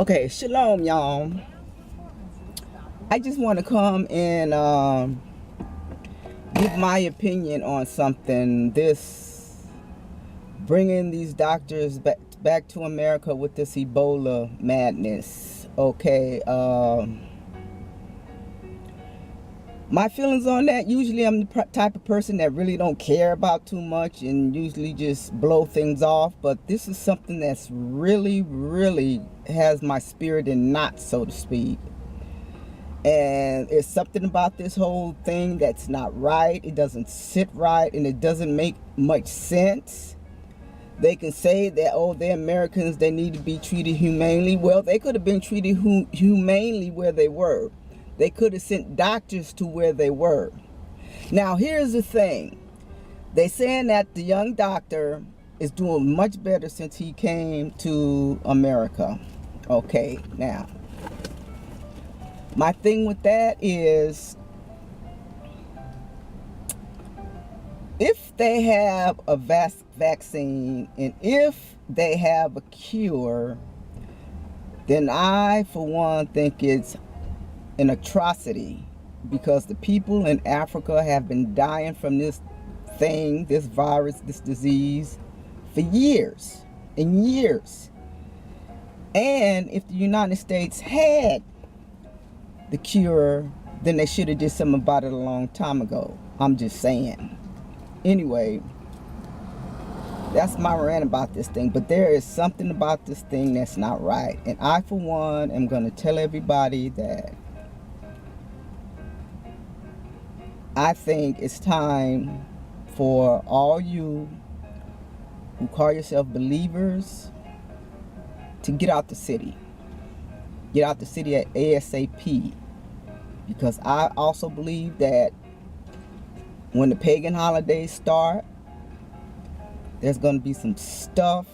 Okay, shalom, y'all. I just want to come and give my opinion on something. This bringing these doctors back to America with this Ebola madness. Okay, my feelings on that. Usually, I'm the type of person that really don't care about too much and usually just blow things off. But this is something that's really, really has my spirit in knots, so to speak. And it's something about this whole thing that's not right. It doesn't sit right, and it doesn't make much sense. They can say that, oh, they're Americans, they need to be treated humanely. Well, they could have been treated humanely where they were. They could have sent doctors to where they were. Now, here's the thing. They're saying that the young doctor is doing much better since he came to America. Okay, now, my thing with that is, if they have a vaccine and if they have a cure, then I, for one, think it's an atrocity, because the people in Africa have been dying from this thing, this virus, this disease, for years and years. And if the United States had the cure, then they should have did something about it a long time ago. I'm just saying. Anyway, that's my rant about this thing. But there is something about this thing that's not right. And I, for one, am going to tell everybody that I think it's time for all you who call yourself believers to get out the city. Get out the city at ASAP. Because I also believe that when the pagan holidays start, there's going to be some stuff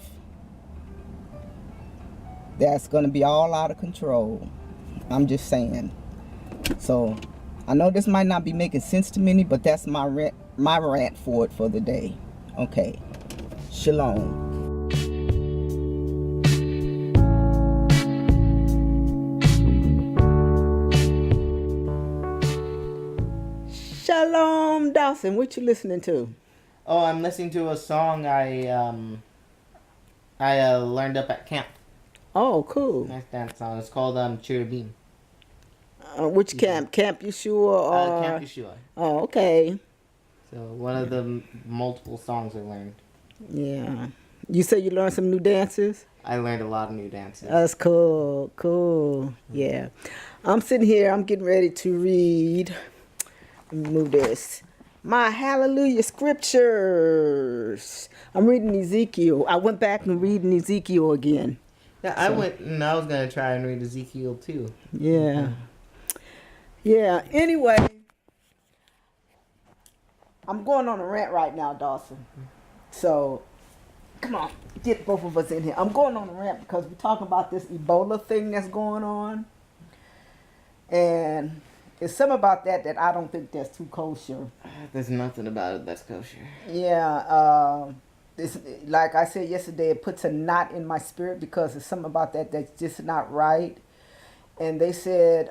that's going to be all out of control. I'm just saying. So, I know this might not be making sense to many, but that's my rant for it for the day. Okay. Shalom. Shalom, Dawson. What you listening to? Oh, I'm listening to a song I learned up at camp. Oh, cool. Nice dance song. It's called Cherubim. Which camp? Camp Yeshua or? Camp Yeshua. Oh, okay. So one of the multiple songs I learned. Yeah. You say you learned some new dances? I learned a lot of new dances. That's cool. Cool. Yeah. I'm sitting here. I'm getting ready to read. Let me move this. My hallelujah scriptures. I'm reading Ezekiel. I went back and reading Ezekiel again. Yeah, I went and I was gonna try and read Ezekiel too. Yeah. Yeah. Anyway, I'm going on a rant right now, Dawson. So, come on, get both of us in here. I'm going on a rant because we're talking about this Ebola thing that's going on, and it's something about that I don't think that's too kosher. There's nothing about it that's kosher. Yeah, this, like I said yesterday, it puts a knot in my spirit because there's something about that that's just not right. And they said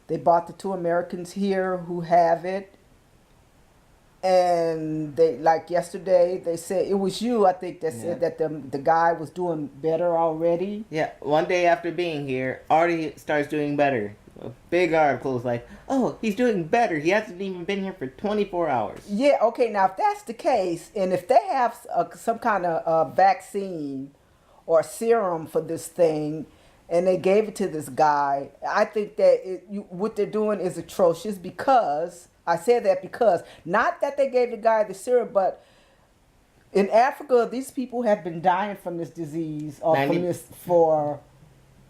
they brought the 2 Americans here who have it. And they, like yesterday, they said, it was you, I think, that said that the guy was doing better already. Yeah, one day after being here, already starts doing better. A big article is like, oh, he's doing better. He hasn't even been here for 24 hours. Yeah, okay, now if that's the case, and if they have some kind of vaccine or serum for this thing, and they gave it to this guy, I think that what they're doing is atrocious, because, I said that because, not that they gave the guy the serum, but in Africa, these people have been dying from this disease, or from this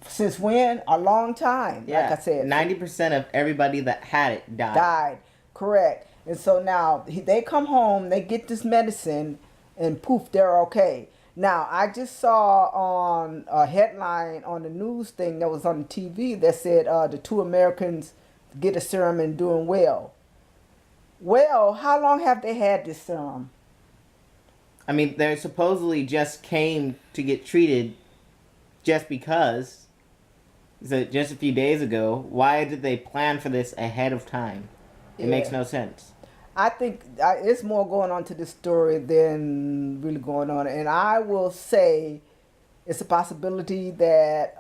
since when? A long time. Yeah, like I said. 90% of everybody that had it died. Correct. And so now they come home, they get this medicine, and poof, they're okay. Now, I just saw on a headline on the news thing that was on the TV that said the 2 Americans get a serum and doing well. Well, how long have they had this serum? I mean, they supposedly just came to get treated just because So just a few days ago, why did they plan for this ahead of time? It makes Yeah. no sense. I think it's more going on to this story than really going on. And I will say it's a possibility that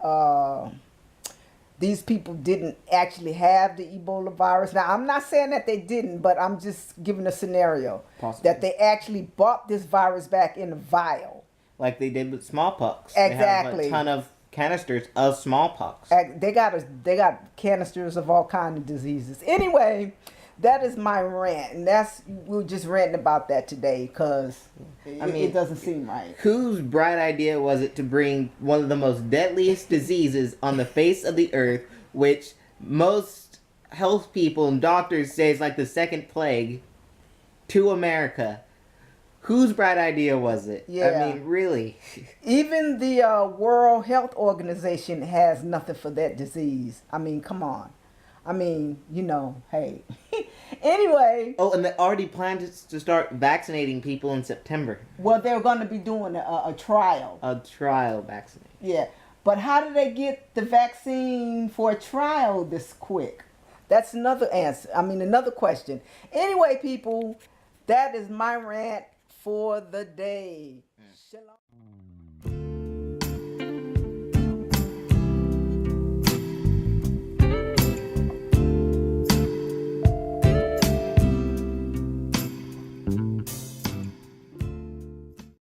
these people didn't actually have the Ebola virus. Now, I'm not saying that they didn't, but I'm just giving a scenario Possibly. that they actually bought this virus back in a vial. Like they did with smallpox. They have Exactly. a ton of canisters of smallpox. They got canisters of all kinds of diseases. Anyway, that is my rant, and we were just ranting about that today because it doesn't seem right. Whose bright idea was it to bring one of the most deadliest diseases on the face of the earth, which most health people and doctors say is like the second plague, to America? Whose bright idea was it? Yeah. I mean, really. Even the World Health Organization has nothing for that disease. I mean, come on. I mean, hey. Anyway. Oh, and they already planned to start vaccinating people in September. Well, they're going to be doing a trial. A trial vaccination. Yeah. But how did they get the vaccine for a trial this quick? That's another answer. I mean, another question. Anyway, people, that is my rant for the day. Shalom.